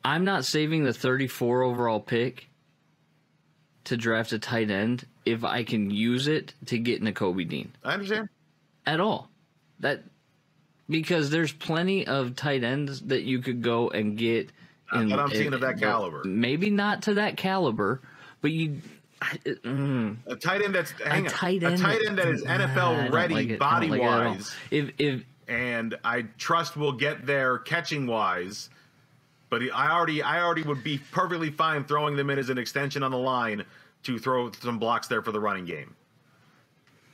I'm not saving the 34 overall pick to draft a tight end if I can use it to get Nakobe Dean. I understand. At all. Because there's plenty of tight ends that you could go and get. But I'm seeing of that caliber. Maybe not to that caliber, but you. A tight end that's a tight end that is NFL ready body wise. And I trust will get there catching wise. But I already would be perfectly fine throwing them in as an extension on the line to throw some blocks there for the running game.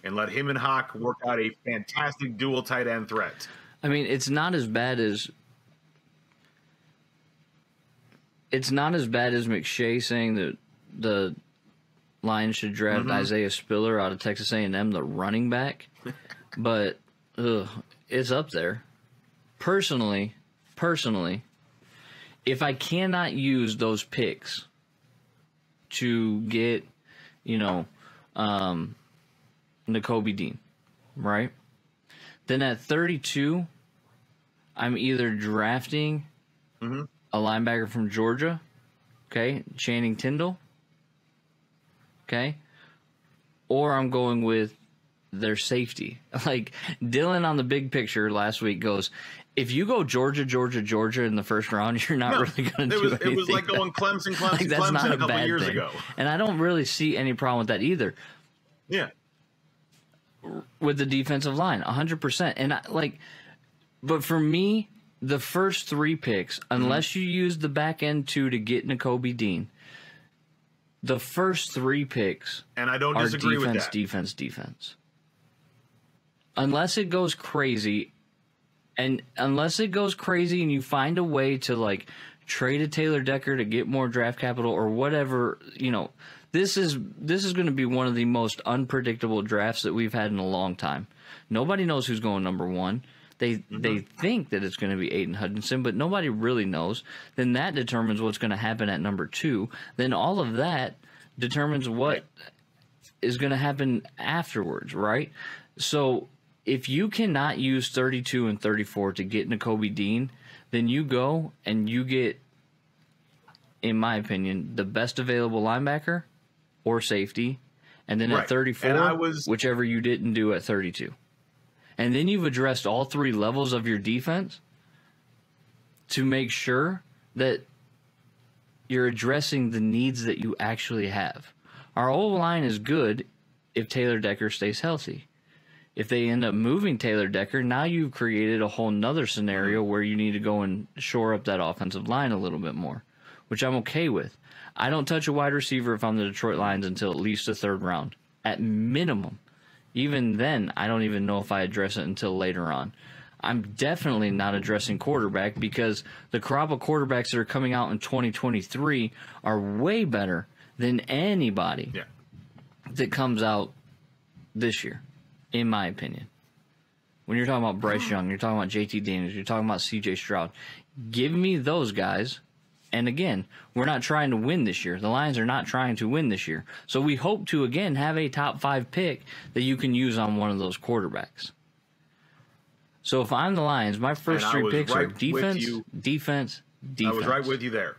And let him and Hawk work out a fantastic dual tight end threat. I mean, it's not as bad as McShay saying that the Lions should draft Isaiah Spiller out of Texas A&M, the running back. But it's up there. Personally, if I cannot use those picks to get, Nakobe Dean, right? Then at 32, I'm either drafting a linebacker from Georgia, okay, Channing Tindall, okay, or I'm going with their safety. Like Dylan on the big picture last week goes, if you go Georgia in the first round, you're not really going to do anything. It was like going Clemson like that's not a couple bad years thing. ago. And I don't really see any problem with that either. Yeah. With the defensive line, 100%. And but for me, the first 3 picks, unless you use the back end 2 to get Nakobe Dean, the first 3 picks and I don't disagree with that. Defense. Unless it goes crazy, and you find a way to trade a Taylor Decker to get more draft capital or whatever, this is going to be one of the most unpredictable drafts that we've had in a long time. Nobody knows who's going number 1. They think that it's going to be Aiden Hutchinson, but nobody really knows. Then that determines what's going to happen at number 2. Then all of that determines what is going to happen afterwards, right? So if you cannot use 32 and 34 to get Nakobe Dean, then you go and you get, in my opinion, the best available linebacker or safety, and then at 34, whichever you didn't do at 32. And then you've addressed all 3 levels of your defense to make sure that you're addressing the needs that you actually have. Our O-line is good if Taylor Decker stays healthy. If they end up moving Taylor Decker, now you've created a whole nother scenario where you need to go and shore up that offensive line a little bit more, which I'm okay with. I don't touch a wide receiver if I'm the Detroit Lions until at least the 3rd round, at minimum. Even then, I don't even know if I address it until later on. I'm definitely not addressing quarterback because the crop of quarterbacks that are coming out in 2023 are way better than anybody that comes out this year, in my opinion. When you're talking about Bryce Young, you're talking about JT Daniels, you're talking about CJ Stroud, give me those guys. And again, we're not trying to win this year. The Lions are not trying to win this year. So we hope to, again, have a top 5 pick that you can use on one of those quarterbacks. So if I'm the Lions, my first 3 picks are defense. I was right with you there.